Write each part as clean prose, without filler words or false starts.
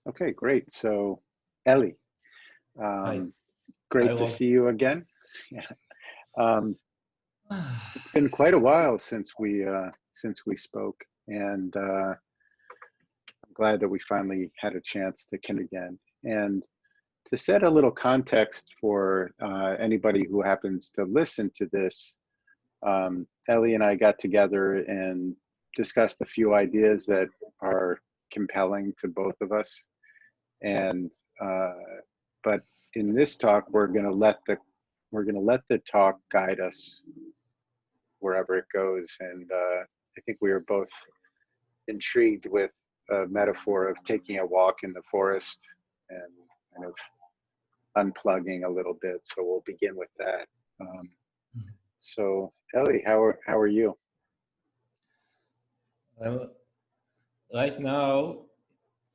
Okay, great. So, Eli, Hi. Hi, great to Rob. see you again. Yeah. It's been quite a while since we spoke, and I'm glad that we finally had a chance to connect again. And to set a little context for anybody who happens to listen to this, Ellie and I got together and discussed a few ideas that are compelling to both of us. And but in this talk, we're gonna let the talk guide us wherever it goes. And I think we are both intrigued with a metaphor of taking a walk in the forest and kind of unplugging a little bit. So we'll begin with that. So Ellie, how are you? Well, right now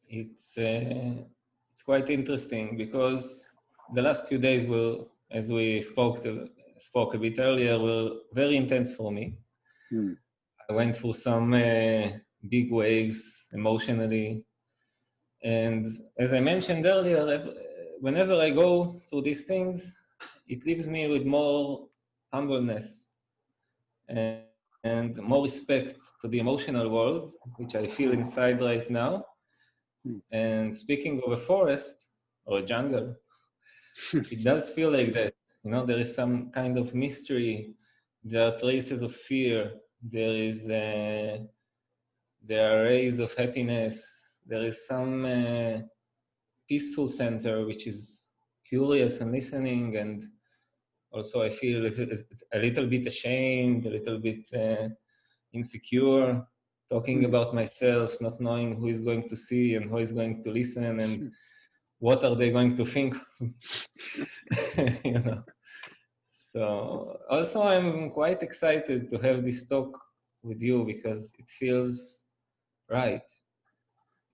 it's quite interesting because the last few days were, as we spoke a bit earlier, were very intense for me. Hmm. I went through some big waves emotionally, and as I mentioned earlier, whenever I go through these things, it leaves me with more humbleness and more respect to the emotional world, which I feel inside right now. Hmm. And speaking of a forest or a jungle, it does feel like that. You know, there is some kind of mystery. There are traces of fear. There are rays of happiness. There is some peaceful center, which is curious and listening. And also I feel a little bit ashamed, a little bit insecure, talking Hmm. about myself, not knowing who is going to see and who is going to listen and what are they going to think. You know. So also I'm quite excited to have this talk with you because it feels right.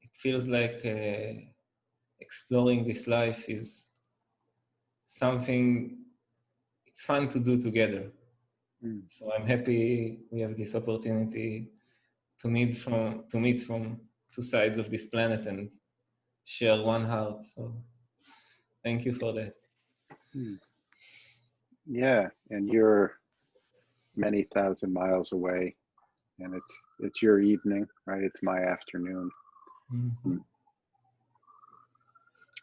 It feels like exploring this life is something it's fun to do together. Hmm. So I'm happy we have this opportunity to meet from two sides of this planet and share one heart. So thank you for that. Hmm. Yeah, and you're many thousand miles away, and it's your evening, right? It's my afternoon. Mm-hmm. Hmm.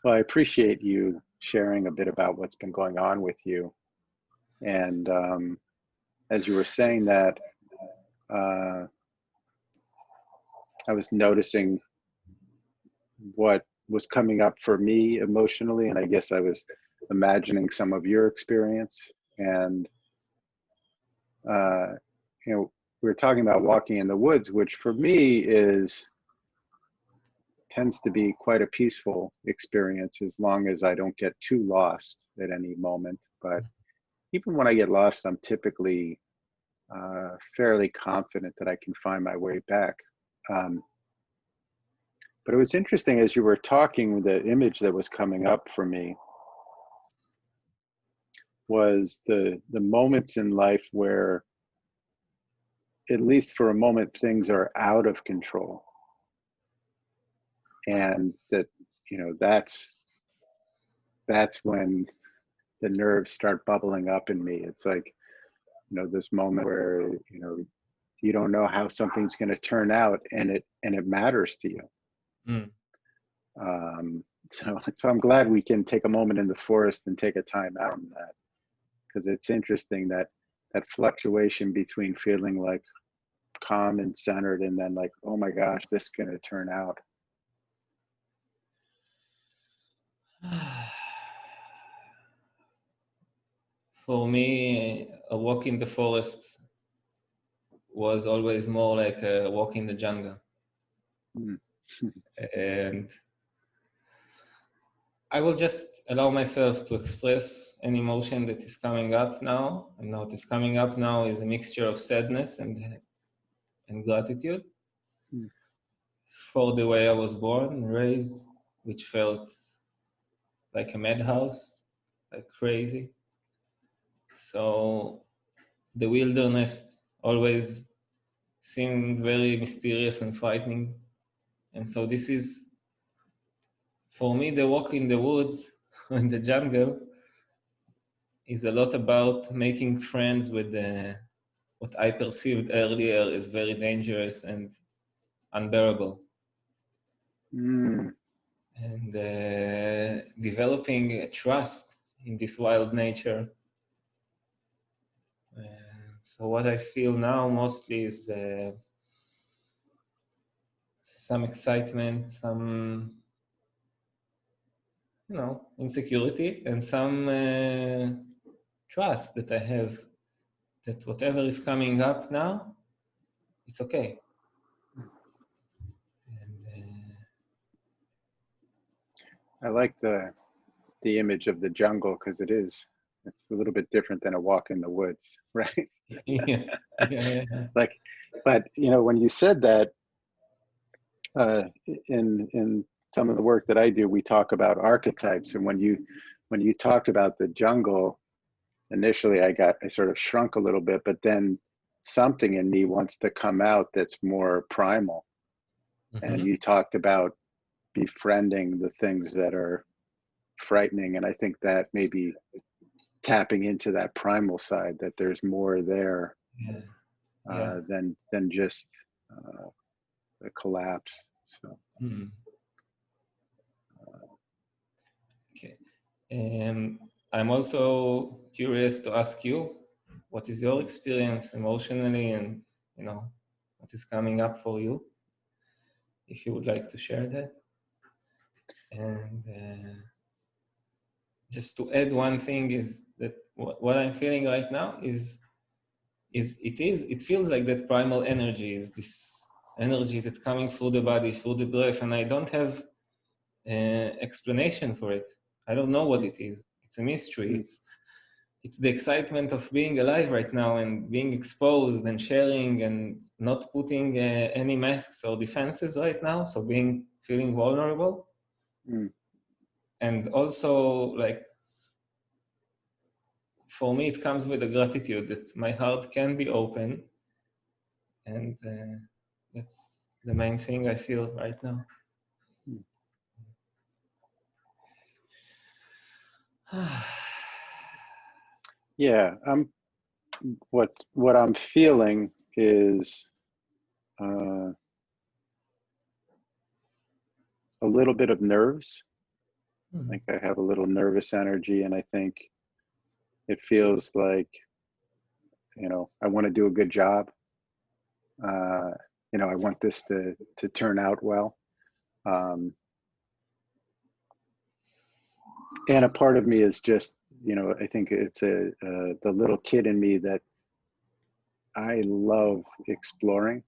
Well, I appreciate you sharing a bit about what's been going on with you. And as you were saying that, uh, I was noticing what was coming up for me emotionally, and I guess I was imagining some of your experience. And uh, you know, we were talking about walking in the woods, which for me is tends to be quite a peaceful experience as long as I don't get too lost at any moment. But even when I get lost, I'm typically fairly confident that I can find my way back. Um, but it was interesting as you were talking, the image that was coming up for me was the moments in life where, at least for a moment, things are out of control, and that that's when the nerves start bubbling up in me. It's like, this moment where you don't know how something's going to turn out, and it matters to you. Mm. So I'm glad we can take a moment in the forest and take a time out in that, because it's interesting that fluctuation between feeling like calm and centered and then like, oh my gosh, this is going to turn out. For me, a walk in the forest was always more like a walk in the jungle. Mm. And I will just allow myself to express an emotion that is coming up now. And what is coming up now is a mixture of sadness and gratitude Mm. for the way I was born and raised, which felt like a madhouse, like crazy. So the wilderness always seemed very mysterious and frightening. And so this is for me, the walk in the woods, in the jungle, is a lot about making friends with what I perceived earlier is very dangerous and unbearable. Mm. And developing a trust in this wild nature. So what I feel now mostly is some excitement, some, insecurity, and some trust that I have that whatever is coming up now, it's okay. And, I like the image of the jungle because it's a little bit different than a walk in the woods, right? yeah. Like, but when you said that, in some of the work that I do, we talk about archetypes, and when you talked about the jungle, initially I sort of shrunk a little bit, but then something in me wants to come out that's more primal. Mm-hmm. And you talked about befriending the things that are frightening, and I think that maybe tapping into that primal side, that there's more there than just the collapse. So okay. I'm also curious to ask you, what is your experience emotionally, and what is coming up for you, if you would like to share that. And just to add one thing is that what I'm feeling right now it feels like that primal energy is this energy that's coming through the body, through the breath, and I don't have explanation for it. I don't know what it is. It's a mystery. It's the excitement of being alive right now and being exposed and sharing and not putting any masks or defenses right now. So feeling vulnerable. And also, like, for me, it comes with a gratitude that my heart can be open. And that's the main thing I feel right now. Yeah, what I'm feeling is a little bit of nerves. Like I have a little nervous energy, and I think it feels like, I want to do a good job. I want this to turn out well. And a part of me is just, I think it's the little kid in me that I love exploring.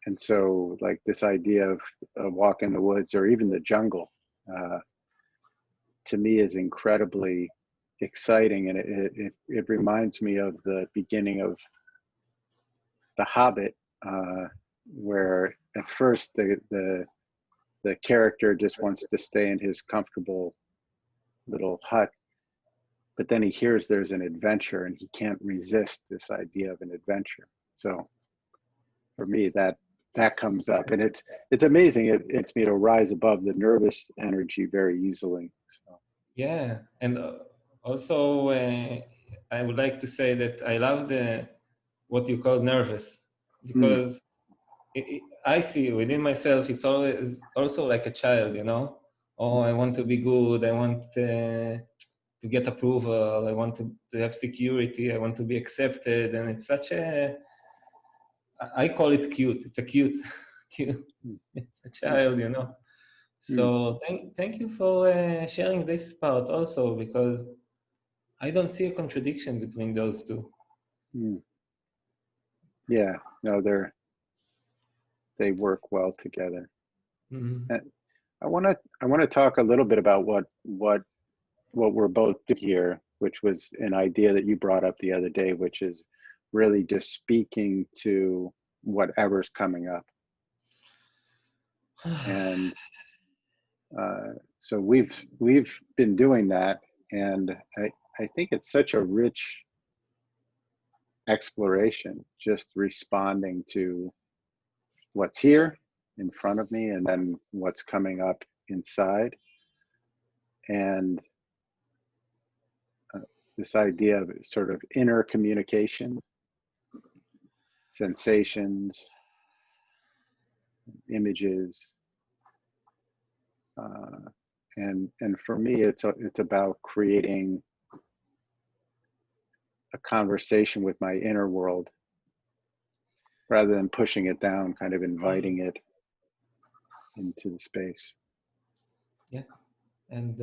And so, like, this idea of a walk in the woods or even the jungle, to me is incredibly exciting. And it reminds me of the beginning of The Hobbit, where at first the character just wants to stay in his comfortable little hut, but then he hears there's an adventure and he can't resist this idea of an adventure. So for me, that comes up, and it's amazing. It's me to rise above the nervous energy very easily. So. Yeah, and also I would like to say that I love what you call nervous, because I see within myself it's always also like a child, Oh, I want to be good. I want to get approval. I want to have security. I want to be accepted, and it's such I call it cute. It's a cute. It's a child, So thank you for sharing this part also, because I don't see a contradiction between those two. Yeah, no, they work well together. And I want to talk a little bit about what we're both doing here, which was an idea that you brought up the other day, which is really just speaking to whatever's coming up. And so we've been doing that, and I think it's such a rich exploration, just responding to what's here in front of me and then what's coming up inside. and this idea of sort of inner communication, sensations, images, and for me, it's about creating a conversation with my inner world rather than pushing it down, kind of inviting it into the space. Yeah, and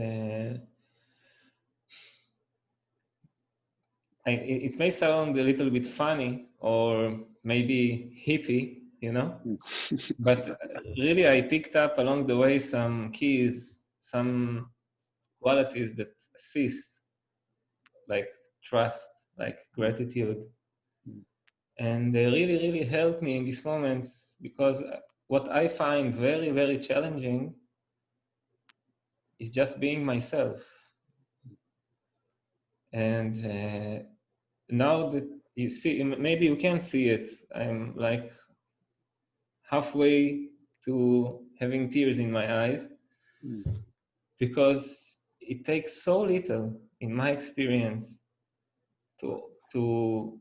it may sound a little bit funny or maybe hippie, you know, but really I picked up along the way some keys, some qualities that assist, like trust, like gratitude. And they really, really helped me in these moments, because what I find very, very challenging is just being myself. And now that you see, maybe you can see it, I'm like halfway to having tears in my eyes, because it takes so little, in my experience, to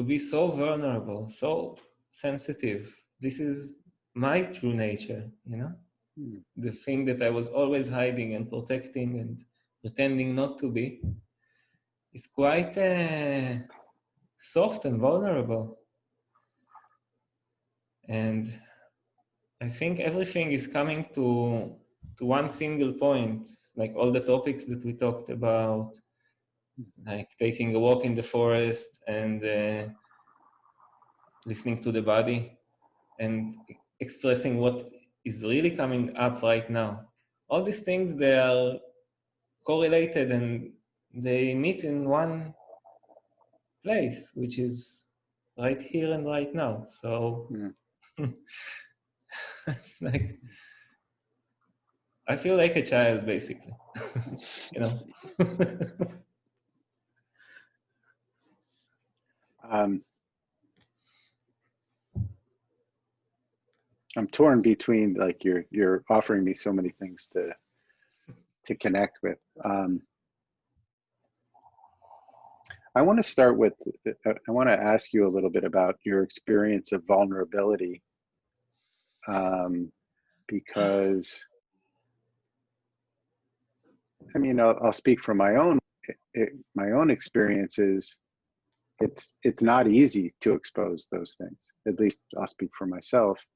be so vulnerable, so sensitive. This is my true nature, you know? The thing that I was always hiding and protecting and pretending not to be is quite soft and vulnerable. And I think everything is coming to one single point, like all the topics that we talked about, like taking a walk in the forest and listening to the body and expressing what is really coming up right now. All these things, they are correlated and they meet in one place, which is right here and right now. So it's like, I feel like a child, basically, you know. I'm torn between, like, you're offering me so many things to connect with. I want to start with, I want to ask you a little bit about your experience of vulnerability, because, I mean, I'll speak from my own experiences. It's not easy to expose those things. At least I'll speak for myself,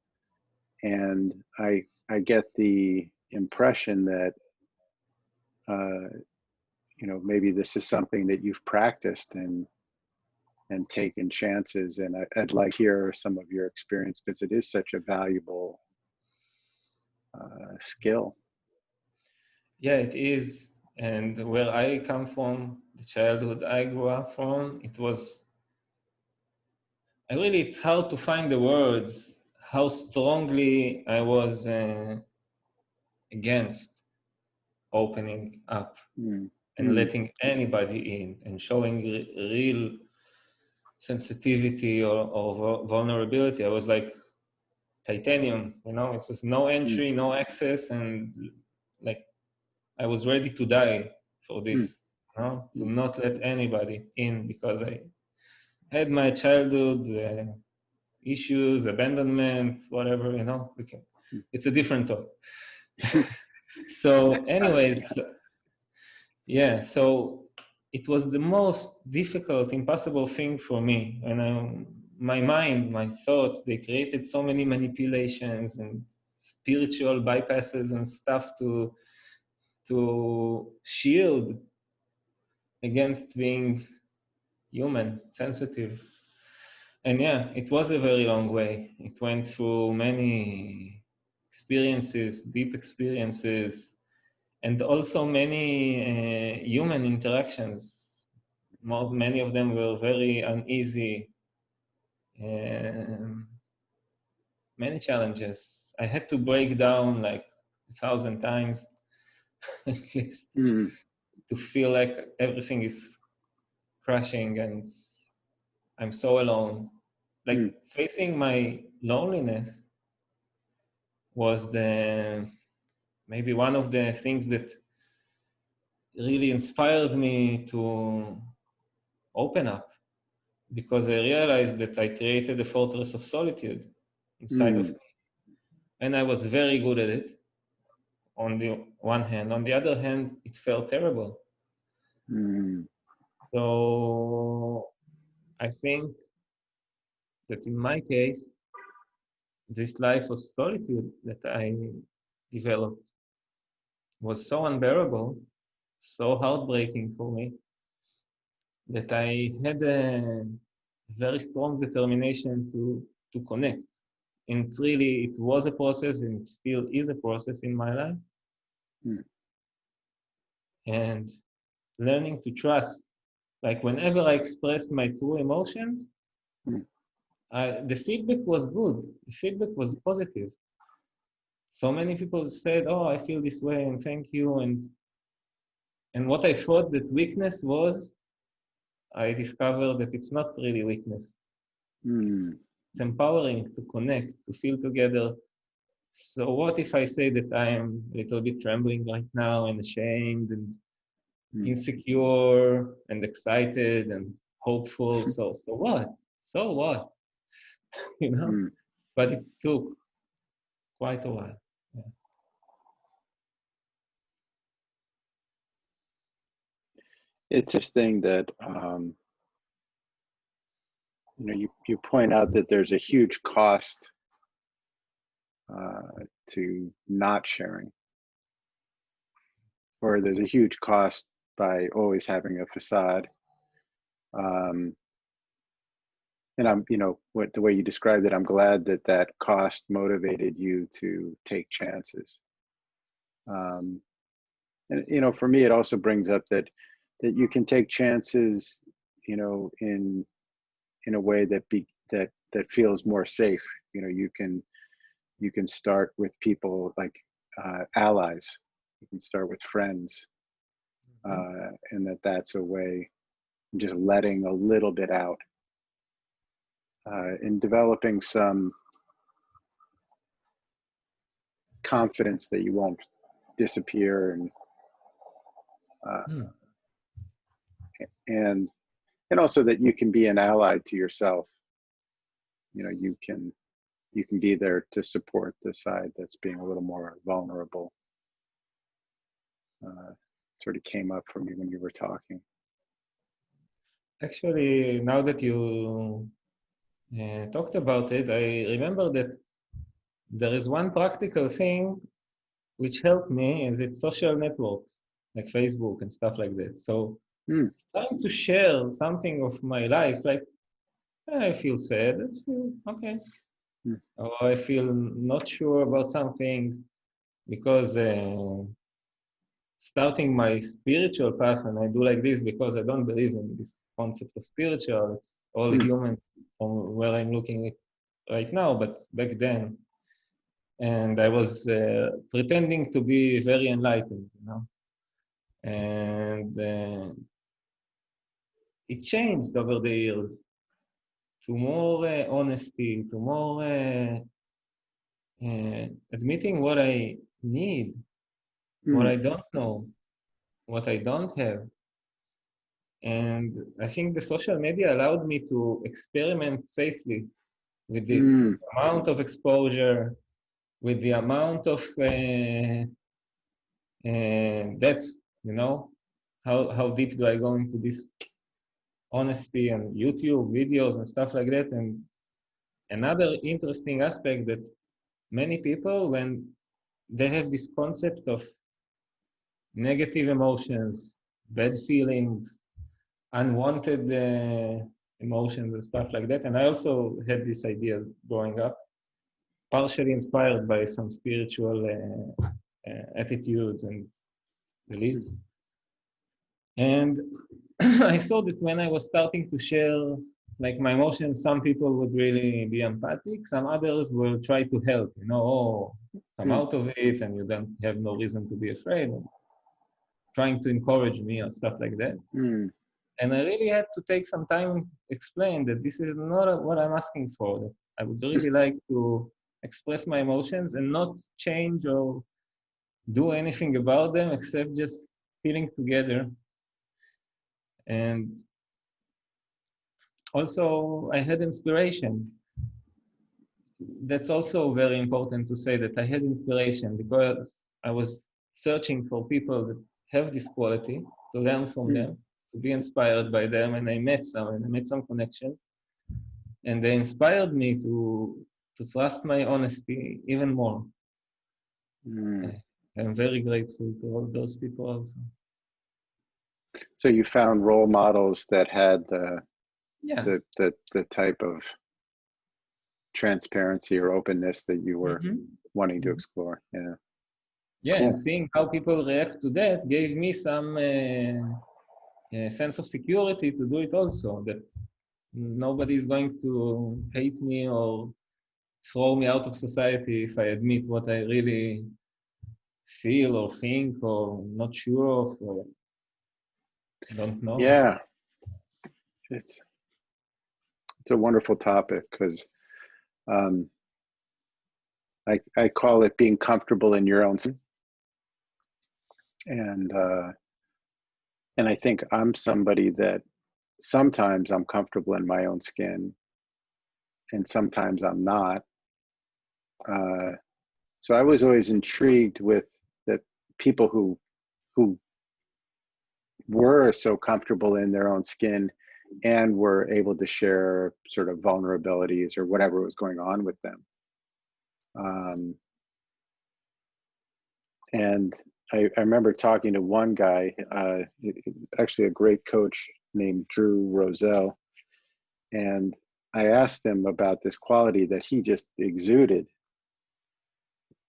and I get the impression that you know, maybe this is something that you've practiced and taken chances. And I'd like to hear some of your experience, because it is such a valuable skill. Yeah, it is. And where I come from, the childhood I grew up from, it's hard to find the words, how strongly I was against opening up and letting anybody in and showing real sensitivity or vulnerability. I was like titanium, you know, it was no entry, no access, and like I was ready to die for this, you know, to not let anybody in, because I had my childhood issues, abandonment, whatever, you know, it's a different talk. So anyways, yeah, so it was the most difficult, impossible thing for me. And my mind, my thoughts, they created so many manipulations and spiritual bypasses and stuff to shield against being human, sensitive. And yeah, it was a very long way. It went through many experiences, deep experiences, and also many human interactions. Many of them were very uneasy. Many challenges. I had to break down like 1,000 times at least to feel like everything is crashing and I'm so alone. Like facing my loneliness was maybe one of the things that really inspired me to open up, because I realized that I created a fortress of solitude inside of me. And I was very good at it, on the one hand. On the other hand, it felt terrible. So I think that in my case, this life of solitude that I developed was so unbearable, so heartbreaking for me, that I had a very strong determination to connect. And really, it was a process, and it still is a process in my life. And learning to trust, like whenever I expressed my true emotions, the feedback was good. The feedback was positive. So many people said, "Oh, I feel this way, and thank you." And what I thought that weakness was, I discovered that it's not really weakness. It's empowering to connect, to feel together. So what if I say that I am a little bit trembling right now and ashamed and insecure and excited and hopeful? So what? So what? You know? But it took quite a while. Yeah. It's interesting that you point out that there's a huge cost to not sharing, or there's a huge cost by always having a facade. And I'm, the way you described it, I'm glad that that cost motivated you to take chances. And for me, it also brings up that you can take chances, in a way that feels more safe. You can start with people like allies. You can start with friends, and that's a way of just letting a little bit out, in developing some confidence that you won't disappear, and also that you can be an ally to yourself. You can be there to support the side that's being a little more vulnerable. Sort of came up for me when you were talking. Actually, now that you talked about it, I remember that there is one practical thing which helped me, is it's social networks like Facebook and stuff like that. So starting to share something of my life, like I feel sad, I feel okay, or I feel not sure about some things, because starting my spiritual path, and I do like this because I don't believe in this concept of spiritual. It's all human from where I'm looking at right now, but back then, and I was pretending to be very enlightened, and it changed over the years to more honesty, to more admitting what I need, what I don't know, what I don't have. And I think the social media allowed me to experiment safely with this amount of exposure, with the amount of depth, how deep do I go into this honesty, and YouTube videos and stuff like that. And another interesting aspect, that many people, when they have this concept of negative emotions, bad feelings, unwanted emotions and stuff like that. And I also had these ideas growing up, partially inspired by some spiritual attitudes and beliefs. And I saw that when I was starting to share like my emotions, some people would really be empathic, some others will try to help, come out of it, and you don't have no reason to be afraid, and trying to encourage me and stuff like that. And I really had to take some time and explain that this is not what I'm asking for. That I would really like to express my emotions and not change or do anything about them, except just feeling together. And also I had inspiration. That's also very important to say, that I had inspiration because I was searching for people that have this quality, to learn from them, to be inspired by them, and I met some connections, and they inspired me to trust my honesty even more. I'm very grateful to all those people also. So you found role models that had the type of transparency or openness that you were wanting to explore. Yeah. Yeah, Cool. and seeing how people react to that gave me some sense of security to do it also, that nobody is going to hate me or throw me out of society if I admit what I really feel or think or not sure of or don't know. Yeah. It's a wonderful topic because I call it being comfortable in your own skin. And I think I'm somebody that sometimes I'm comfortable in my own skin and sometimes I'm not. So I was always intrigued with the people who were so comfortable in their own skin and were able to share sort of vulnerabilities or whatever was going on with them. And I remember talking to one guy, actually a great coach named Drew Roselle, and I asked him about this quality that he just exuded.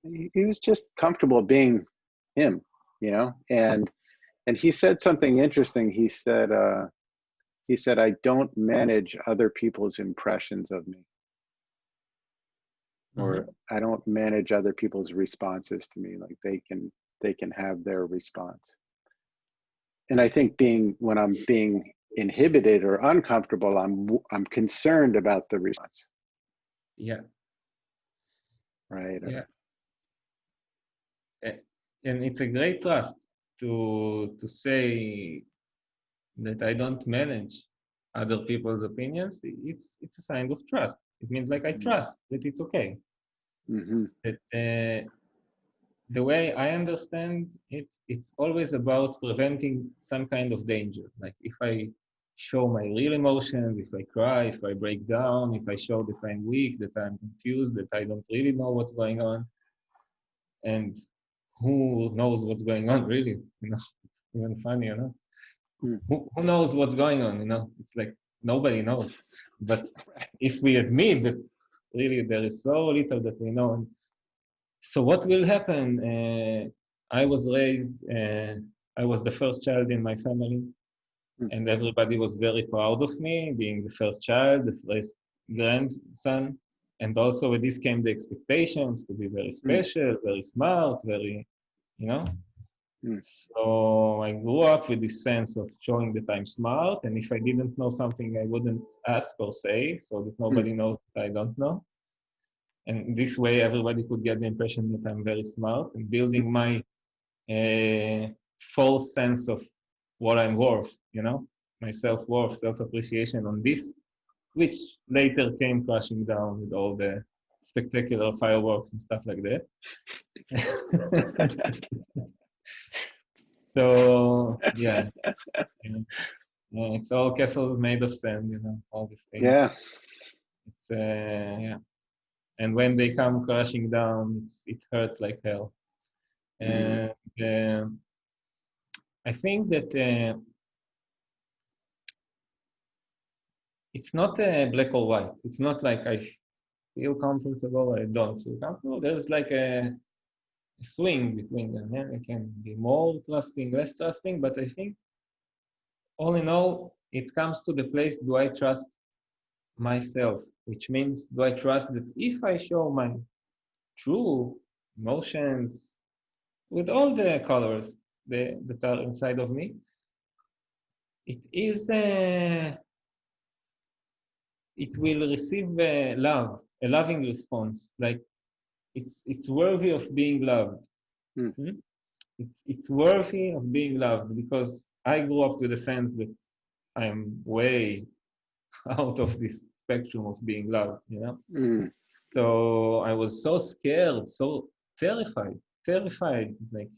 He was just comfortable being him, you know, and he said something interesting. He said, I don't manage other people's impressions of me, or I don't manage other people's responses to me. Like they can have their response. And I think when I'm being inhibited or uncomfortable, I'm concerned about the response. Yeah. Right. Yeah. And it's a great trust to say that I don't manage other people's opinions. It's a sign of trust. It means like I trust that it's okay. That the way I understand it, it's always about preventing some kind of danger. Like if I show my real emotions, if I cry, if I break down, if I show that I'm weak, that I'm confused, that I don't really know what's going on, and who knows what's going on really? You know, it's even funny, you know. Who knows what's going on? You know, it's like nobody knows. But if we admit that really there is so little that we know, and so what will happen? I was raised. I was the first child in my family, and everybody was very proud of me being the first child, the first grandson. And also with this came the expectations to be very special, very smart, very, you know. So I grew up with this sense of showing that I'm smart, and if I didn't know something, I wouldn't ask or say, so that nobody knows that I don't know. And this way, everybody could get the impression that I'm very smart, and building my false sense of what I'm worth, you know, my self-worth, self-appreciation on this, which later came crashing down with all the spectacular fireworks and stuff like that. So, yeah, it's all castles made of sand, you know, all these things. Yeah. It's, yeah. And when they come crashing down, it hurts like hell. And I think that it's not black or white. It's not like I feel comfortable, I don't feel comfortable. There's like a swing between them. Yeah? I can be more trusting, less trusting, but I think all in all, it comes to the place, do I trust myself? Which means, do I trust that if I show my true emotions with all the colors that are inside of me, it is it will receive love, a loving response. Like it's worthy of being loved. it's worthy of being loved, because I grew up with a sense that I'm way out of this spectrum of being loved, you know? Mm. So I was so scared, so terrified. Like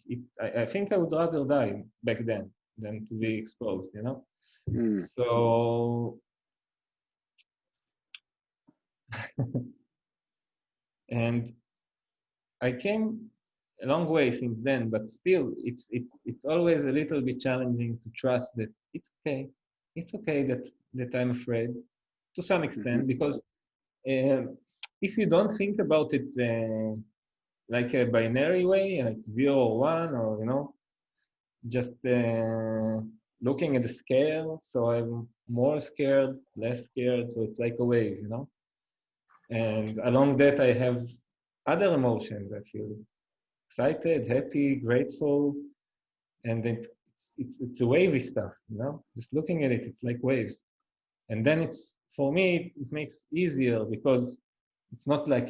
I think I would rather die back then than to be exposed, you know? Mm. So, and I came a long way since then, but still, it's always a little bit challenging to trust that it's okay. It's okay that I'm afraid to some Mm-hmm. extent, because if you don't think about it like a binary way, like 0 or 1, or just looking at the scale. So I'm more scared, less scared. So it's like a wave, And along that, I have other emotions. I feel excited, happy, grateful, and it's a wavy stuff, Just looking at it, it's like waves, and then for me it makes easier because it's not like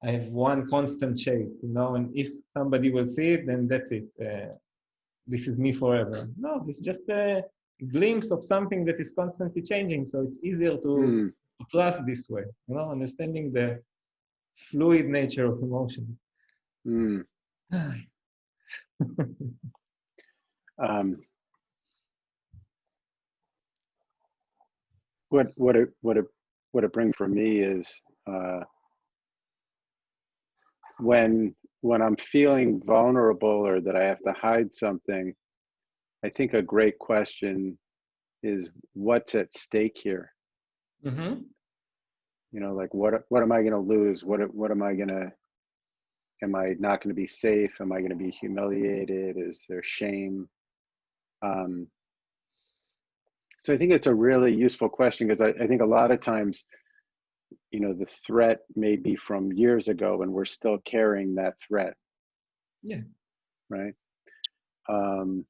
I have one constant shape, And if somebody will see it, then that's it. This is me forever. No, this is just a glimpse of something that is constantly changing. So it's easier to Mm. trust this way, understanding the fluid nature of emotions. Mm. Um, what it brings for me is when I'm feeling vulnerable or that I have to hide something, I think a great question is what's at stake here. Mm-hmm. Like what am I going to lose? What am I going to? Am I not going to be safe? Am I going to be humiliated? Is there shame? So I think it's a really useful question because I think a lot of times, the threat may be from years ago and we're still carrying that threat. Yeah. Right. And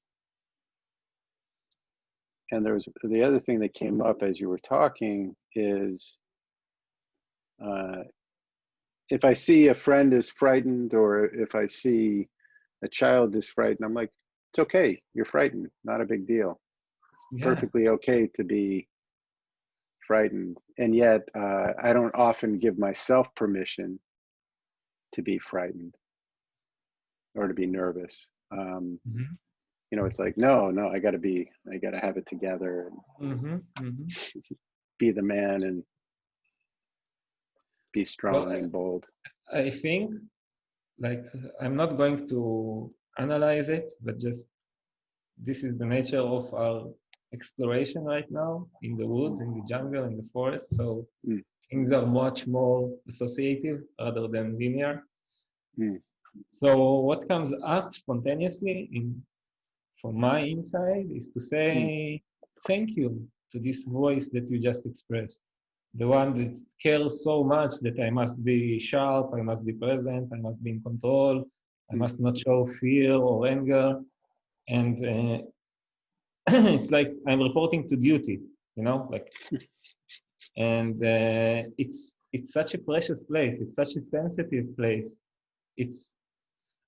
there's the other thing that came up as you were talking is if I see a friend is frightened or if I see a child is frightened, I'm like, it's okay. You're frightened. Not a big deal. It's perfectly okay to be frightened. And yet I don't often give myself permission to be frightened or to be nervous. Mm-hmm. It's like, no, I got to have it together and Mm-hmm. Mm-hmm. be the man and be strong Well, and bold. I think, like, I'm not going to analyze it, but just this is the nature of our exploration right now in the woods, in the jungle, in the forest. So Mm. things are much more associative rather than linear. Mm. So what comes up spontaneously from my inside is to say thank you to this voice that you just expressed. The one that cares so much that I must be sharp, I must be present, I must be in control, I must not show fear or anger. And it's like I'm reporting to duty, and it's such a precious place. It's such a sensitive place.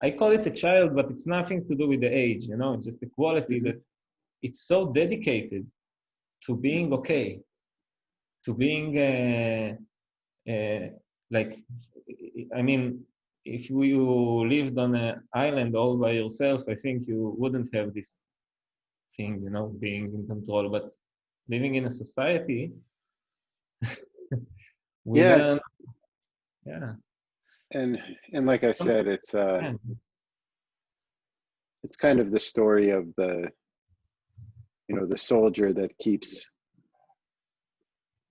I call it a child, but it's nothing to do with the age, It's just the quality Mm-hmm. that it's so dedicated to being okay, to being like, I mean, if you lived on an island all by yourself, I think you wouldn't have this thing, being in control. But living in a society, we Yeah, learn, yeah, and like I said, yeah, it's kind of the story of the soldier that keeps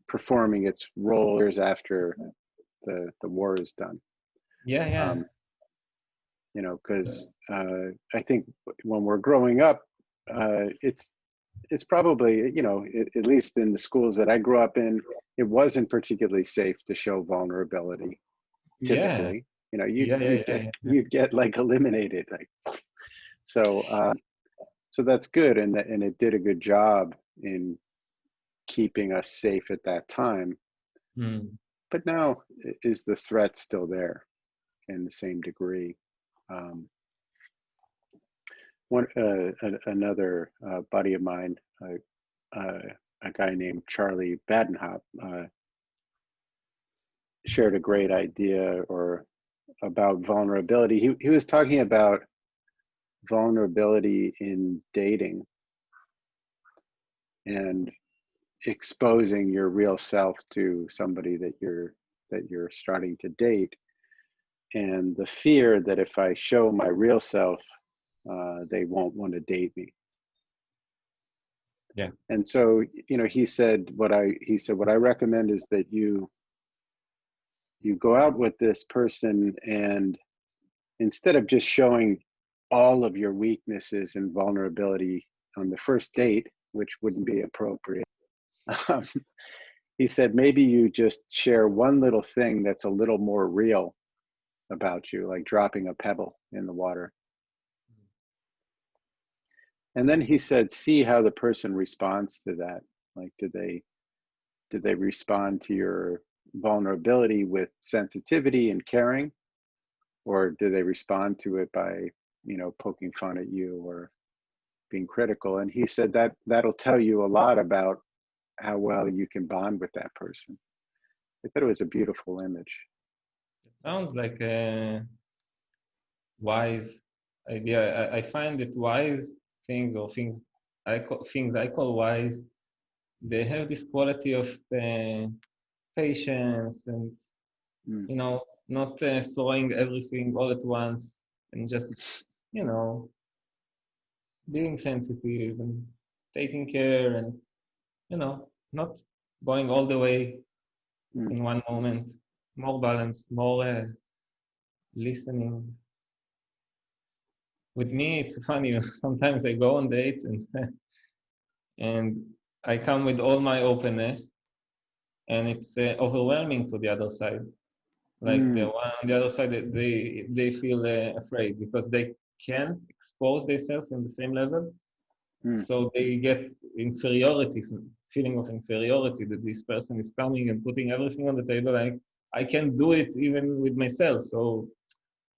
performing its role years after the war is done. yeah. Because I think when we're growing up, it's probably at least in the schools that I grew up in, it wasn't particularly safe to show vulnerability. Yeah, Typically, yeah. you'd get like eliminated. Like, so that's good, and it did a good job in keeping us safe at that time. Mm. But now, is the threat still there in the same degree? Another buddy of mine, a guy named Charlie Badenhop, shared a great idea about vulnerability. He was talking about vulnerability in dating and exposing your real self to somebody that you're starting to date, and the fear that if I show my real self, they won't want to date me. Yeah. And so, he said what I recommend is that you go out with this person, and instead of just showing all of your weaknesses and vulnerability on the first date, which wouldn't be appropriate, he said maybe you just share one little thing that's a little more real about you, like dropping a pebble in the water. And then he said, see how the person responds to that. Like, did they respond to your vulnerability with sensitivity and caring, or do they respond to it by, poking fun at you or being critical? And he said that'll tell you a lot about how well you can bond with that person. I thought it was a beautiful image. It sounds like a wise idea. I find that wise things, or things I call wise, they have this quality of patience and not throwing everything all at once, and just being sensitive and taking care, and not going all the way in one moment. More balance, more listening. With me, it's funny. Sometimes I go on dates and I come with all my openness, and it's overwhelming to the other side. Like the one on the other side, they feel afraid because they can't expose themselves in the same level. So they get inferiority, feeling of inferiority, that this person is coming and putting everything on the table. Like, I can't do it even with myself. So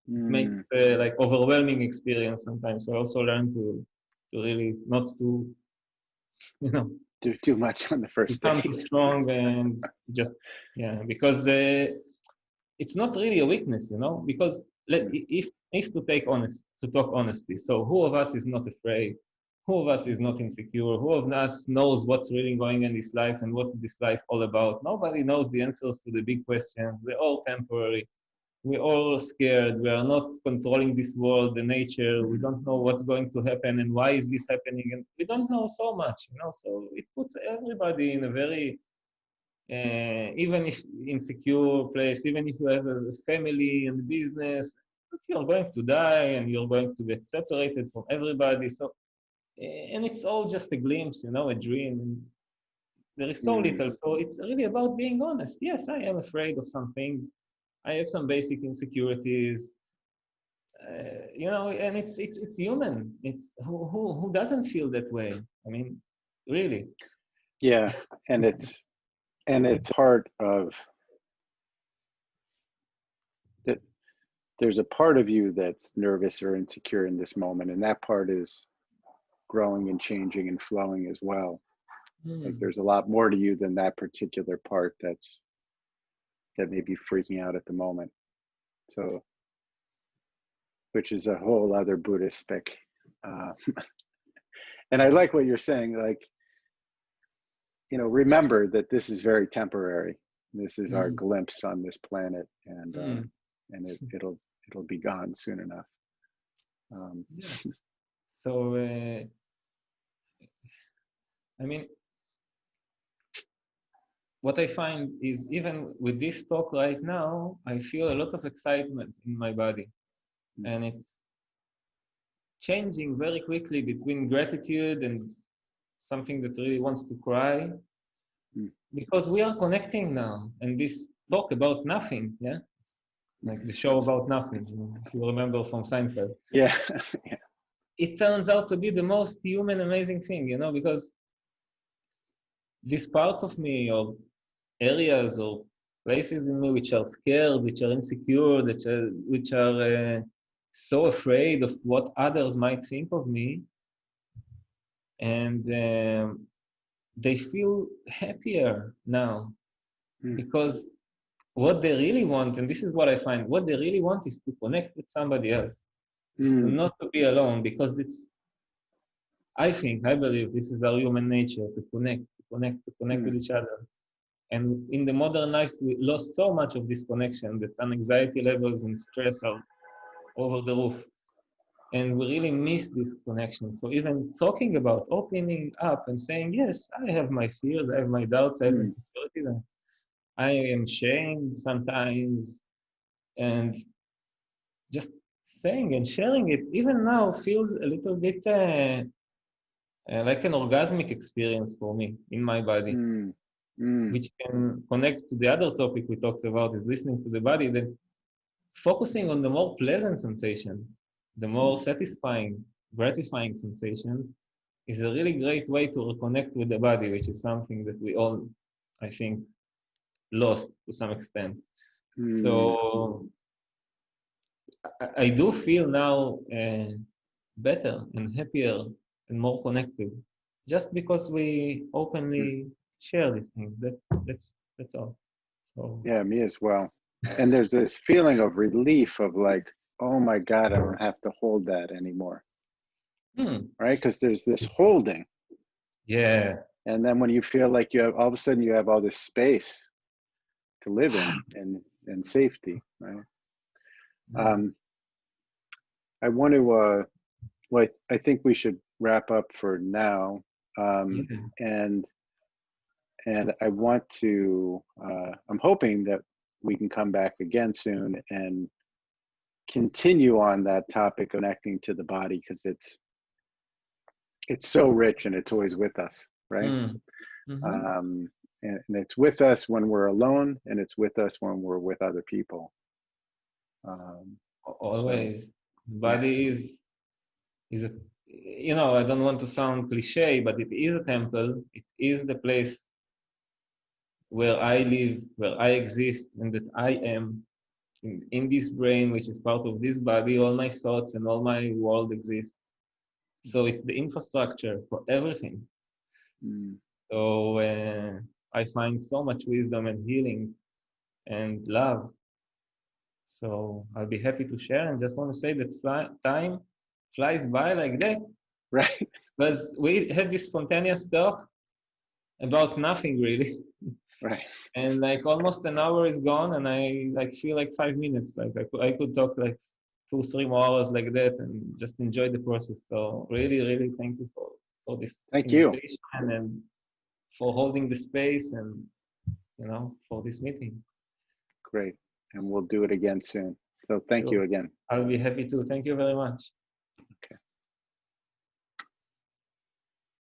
it makes like overwhelming experience sometimes. So I also learn to really not to, do too much on the first become date. too strong, and just, because it's not really a weakness, because if to talk honestly, so who of us is not afraid? Who of us is not insecure? Who of us knows what's really going in this life and what's this life all about? Nobody knows the answers to the big questions. We're all temporary. We're all scared. We are not controlling this world, the nature. We don't know what's going to happen and why is this happening. And we don't know so much, so it puts everybody in a very, even if insecure place, even if you have a family and business, but you're going to die and you're going to get separated from everybody. So, and it's all just a glimpse, a dream. There is so little. So it's really about being honest. Yes, I am afraid of some things. I have some basic insecurities, and it's human. It's who doesn't feel that way? I mean, really. Yeah, and it's part of that. There's a part of you that's nervous or insecure in this moment, and that part is growing and changing and flowing as well. Like, there's a lot more to you than that particular part that may be freaking out at the moment. So, which is a whole other Buddhistic. And I like what you're saying. Like, remember that this is very temporary. This is our glimpse on this planet, and it'll be gone soon enough. So, I mean, what I find is, even with this talk right now, I feel a lot of excitement in my body. And it's changing very quickly between gratitude and something that really wants to cry. Because we are connecting now. And this talk about nothing, it's like the show about nothing, if you remember from Seinfeld. Yeah. It turns out to be the most human, amazing thing, because these parts of me, or areas or places in me which are scared, which are insecure, which are so afraid of what others might think of me. And they feel happier now because what they really want, and this is what I find, what they really want is to connect with somebody else, not to be alone, because I believe this is our human nature, to connect with each other. And in the modern life, we lost so much of this connection that anxiety levels and stress are over the roof. And we really miss this connection. So even talking about opening up and saying, yes, I have my fears, I have my doubts, I have insecurities, I am ashamed sometimes. And just saying and sharing it, even now, feels a little bit like an orgasmic experience for me in my body, which can connect to the other topic we talked about, is listening to the body, then focusing on the more pleasant sensations, the more satisfying, gratifying sensations, is a really great way to reconnect with the body, which is something that we all, I think, lost to some extent. So I do feel now better and happier and more connected, just because we openly share these things. That's all. So yeah, me as well. And there's this feeling of relief of like, oh my God, I don't have to hold that anymore. Right? Because there's this holding. Yeah. And then when you feel like you have, all of a sudden you have all this space to live in and safety, right? I want to, well, I think we should wrap up for now. And I want to, I'm hoping that we can come back again soon and continue on that topic of connecting to the body, because it's so rich and it's always with us, right? And it's with us when we're alone, and it's with us when we're with other people. Always. So, body is a, you know, I don't want to sound cliche, but it is a temple. It is the place where I live, where I exist, and that I am in this brain, which is part of this body. All my thoughts and all my world exists. So it's the infrastructure for everything. So I find so much wisdom and healing and love. So I'll be happy to share, and just want to say that time flies by like that. Right. Because we had this spontaneous talk about nothing really. Right. And like almost an hour is gone, and I like feel like 5 minutes. Like I could talk like 2-3 more hours like that and just enjoy the process. So really thank you for this invitation and for holding the space, and you know, for this meeting. Great. And we'll do it again soon. So thank you again. I'll be happy to. Thank you very much.